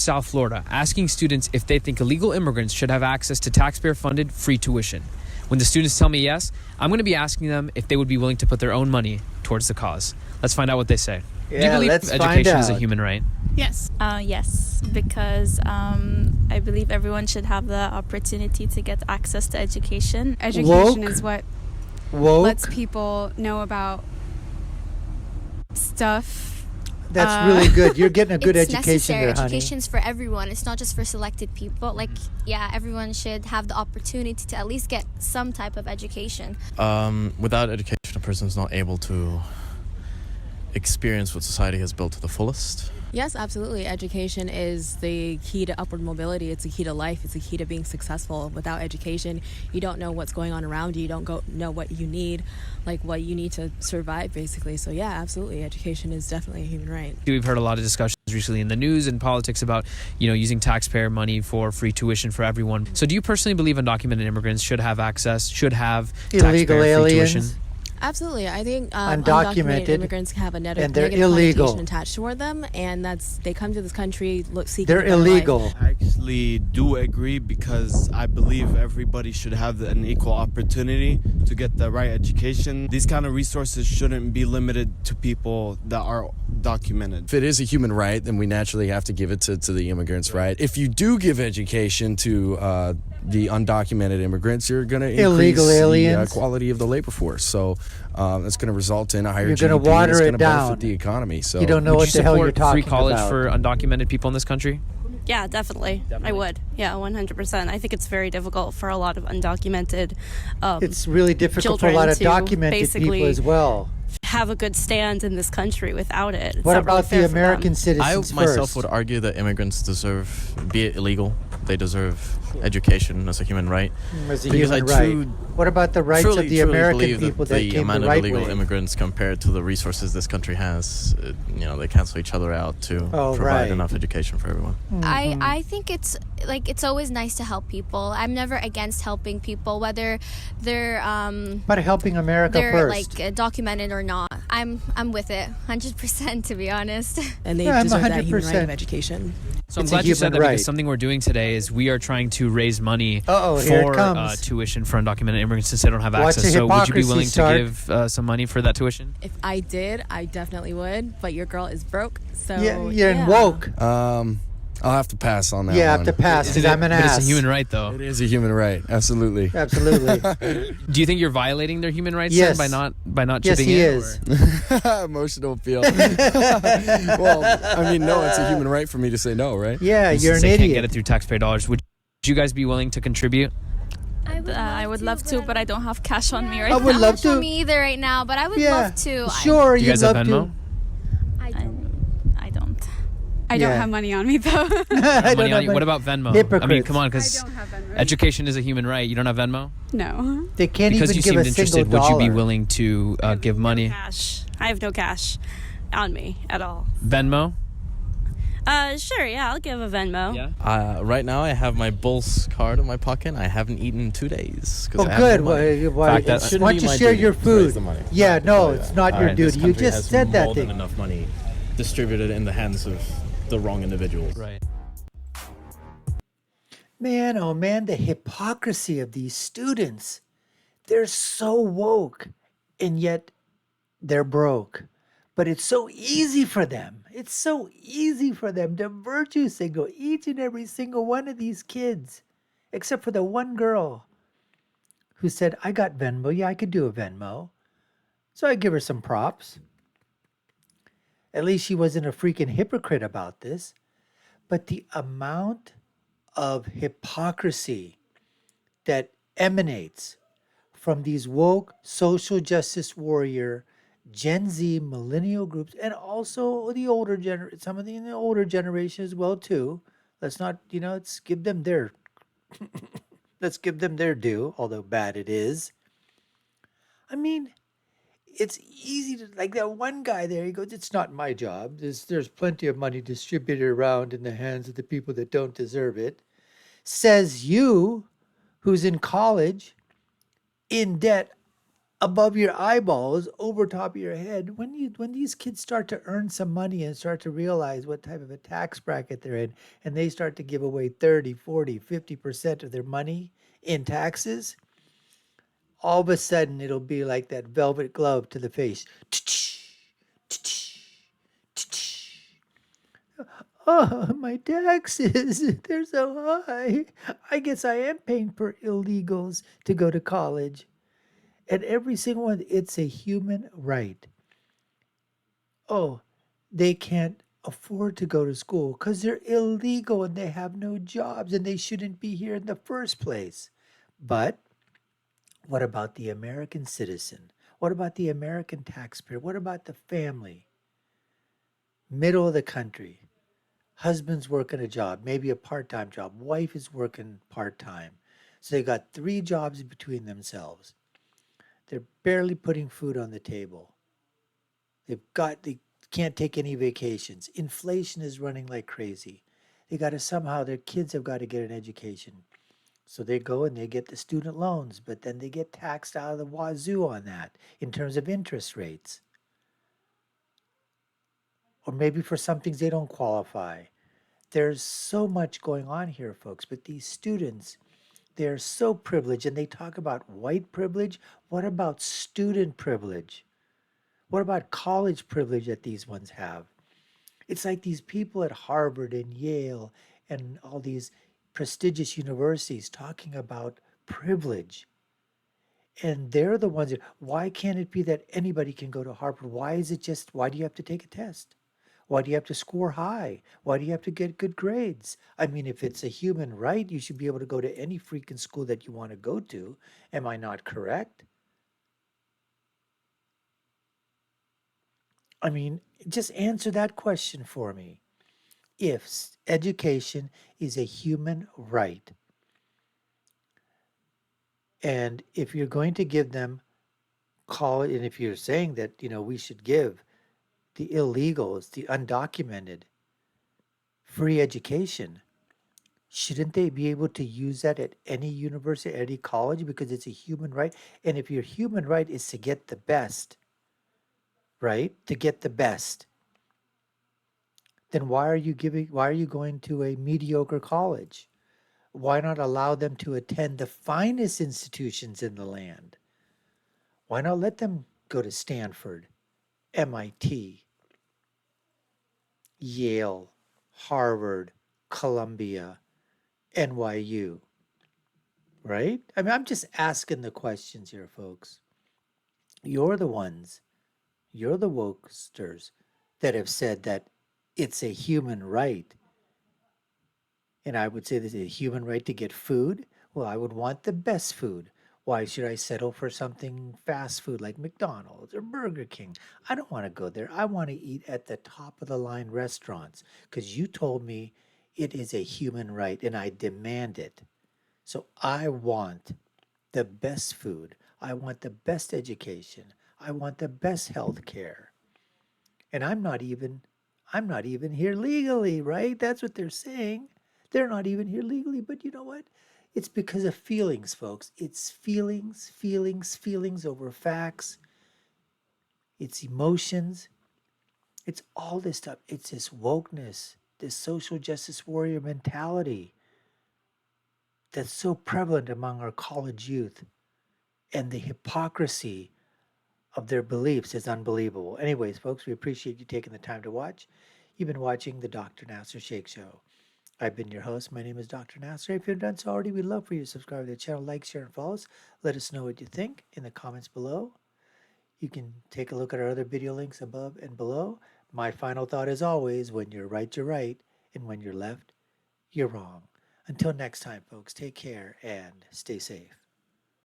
South Florida, asking students if they think illegal immigrants should have access to taxpayer-funded free tuition. When the students tell me yes, I'm going to be asking them if they would be willing to put their own money towards the cause. Let's find out what they say. Yeah, Do you believe let's education find is a out. human right? Yes. Yes, because I believe everyone should have the opportunity to get access to education. Education Woke? is what Woke. lets people know about stuff. That's really good. You're getting a good It's education necessary. there, honey. Education's for everyone. It's not just for selected people. Like, yeah, everyone should have the opportunity to at least get some type of education. Without education, a person's not able to experience what society has built to the fullest. Yes, absolutely. Education is the key to upward mobility. It's the key to life. It's the key to being successful. Without education, you don't know what's going on around you. You don't know what you need, like what you need to survive, basically. So yeah, absolutely. Education is definitely a human right. We've heard a lot of discussions recently in the news and politics about, using taxpayer money for free tuition for everyone. So do you personally believe undocumented immigrants should have access, should have Illegal taxpayer free aliens. tuition? Absolutely. I think Undocumented, undocumented immigrants have a and they're negative illegal. connotation attached toward them, and they come to this country seeking They're a better life. illegal. I actually do agree because I believe everybody should have an equal opportunity to get the right education. These kind of resources shouldn't be limited to people that are documented. If it is a human right, then we naturally have to give it to the immigrants, right? If you do give education to the undocumented immigrants, you're going to increase Illegal the aliens. quality of the labor force. So that's going to result in a higher You're GDP. gonna water it's it gonna benefit down. the economy. So You don't know Would what you the hell you're support talking free college about. for undocumented people in this country? Yeah, definitely. I would. Yeah, 100%. I think it's very difficult for a lot of undocumented It's really difficult for a lot of children to documented basically people as well. have a good stand in this country without it. It's What not really about fair the for them. American I citizens myself first? would argue that immigrants deserve, be it illegal, they deserve education as a human right. As a Because human I right. What about the rights truly, of the truly American believe people that that the came amount the of right illegal way? immigrants compared to the resources this country has, they cancel each other out to Oh, provide right. enough education for everyone. I think it's always nice to help people. I'm never against helping people, whether they're But helping America they're first. documented or not. I'm with it 100%, to be honest. And they Yeah, I'm deserve that human right 100%. of education. So I'm It's a glad you said human that right. because something we're doing today is we are trying to raise money Uh-oh, here it for comes. tuition for undocumented immigrants since they don't have Watch access. the So would you be hypocrisy willing start. to give some money for that tuition? If I did, I definitely would. But your girl is broke, so Yeah, you're in woke. I'll have to pass on that You one. have to pass because I'm an But ass. it's a human right, though. It is a human right. Absolutely. Absolutely. Do you think you're violating their human rights Yes. then by not Yes, chipping he in? is. or- Emotional appeal. Well, I mean, no, it's a human right for me to say no, right? Yeah, Since you're an they can't get idiot. it through taxpayer dollars. Would you guys be willing to contribute? I would love to, but I don't have cash on me right I now. would love Not for to. me either right now, but I would Yeah, love to. sure, Do you you'd guys have love Venmo? to. I don't. I don't. I Yeah. don't have money on me though. I Money don't on have you. money. What about Venmo? I mean, Hypocrites. come on, I because don't have Venmo. education is a human right. You don't have Venmo? No. They can't Because even you give seemed a single interested, dollar. would you be willing to give money? Cash. I have no cash on me at all. Venmo? Sure, yeah, I'll give a Venmo. Yeah. Right now, I have my Bulls card in my pocket. I haven't eaten in 2 days. 'cause Oh, I have good. no money. Why Fact that- why don't you share your food? Yeah, no, it's not your duty. You just said that More than thing. enough money distributed in the hands of the wrong individuals. Right. Man, oh man, the hypocrisy of these students. They're so woke, and yet they're broke. But it's so easy for them. It's so easy for them to virtue signal each and every single one of these kids, except for the one girl who said, I got Venmo. Yeah, I could do a Venmo. So I give her some props. At least she wasn't a freaking hypocrite about this. But the amount of hypocrisy that emanates from these woke social justice warrior Gen Z millennial groups, and also the older some of the older generation as well too. Let's not, let's give them their let's give them their due, although bad it is. I mean, it's easy to, like that one guy there, he goes, it's not my job. There's plenty of money distributed around in the hands of the people that don't deserve it. Says you, who's in college, in debt above your eyeballs, over top of your head. When these kids start to earn some money and start to realize what type of a tax bracket they're in, and they start to give away 30, 40, 50% of their money in taxes, all of a sudden it'll be like that velvet glove to the face. Oh, my taxes, they're so high. I guess I am paying for illegals to go to college. And every single one, it's a human right. Oh, they can't afford to go to school because they're illegal and they have no jobs and they shouldn't be here in the first place. But what about the American citizen? What about the American taxpayer? What about the family? Middle of the country. Husband's working a job, maybe a part-time job. Wife is working part-time. So they got 3 jobs between themselves. They're barely putting food on the table. They can't take any vacations. Inflation is running like crazy. They got to somehow, their kids have got to get an education. So they go and they get the student loans, but then they get taxed out of the wazoo on that in terms of interest rates. Or maybe for some things they don't qualify. There's so much going on here, folks, but these students, they're so privileged, and they talk about white privilege. What about student privilege? What about college privilege that these ones have? It's like these people at Harvard and Yale and all these prestigious universities talking about privilege. And they're the ones that, why can't it be that anybody can go to Harvard? Why do you have to take a test? Why do you have to score high? Why do you have to get good grades? I mean, if it's a human right, you should be able to go to any freaking school that you want to go to. Am I not correct? I mean, just answer that question for me. If education is a human right, and if you're going to give them college, and if you're saying that, we should give the illegals, the undocumented, free education, shouldn't they be able to use that at any university, at any college, because it's a human right? And if your human right is to get the best, right? To get the best, then why are you going to a mediocre college? Why not allow them to attend the finest institutions in the land? Why not let them go to Stanford, MIT, Yale, Harvard, Columbia, NYU, right? I mean, I'm just asking the questions here, folks. You're the wokesters that have said that it's a human right. And I would say this is a human right to get food. Well, I would want the best food. Why should I settle for something fast food like McDonald's or Burger King? I don't want to go there. I want to eat at the top of the line restaurants because you told me it is a human right and I demand it. So I want the best food. I want the best education. I want the best health care. And I'm not even here legally, right? That's what they're saying. They're not even here legally, but you know what? It's because of feelings, folks. It's feelings, feelings, feelings over facts. It's emotions. It's all this stuff. It's this wokeness, this social justice warrior mentality that's so prevalent among our college youth. And the hypocrisy of their beliefs is unbelievable. Anyways, folks, we appreciate you taking the time to watch. You've been watching the Dr. Nasser Shake Show. I've been your host. My name is Dr. Nasser. If you haven't done so already, we'd love for you to subscribe to the channel, like, share, and follow us. Let us know what you think in the comments below. You can take a look at our other video links above and below. My final thought is always, when you're right, and when you're left, you're wrong. Until next time, folks, take care and stay safe.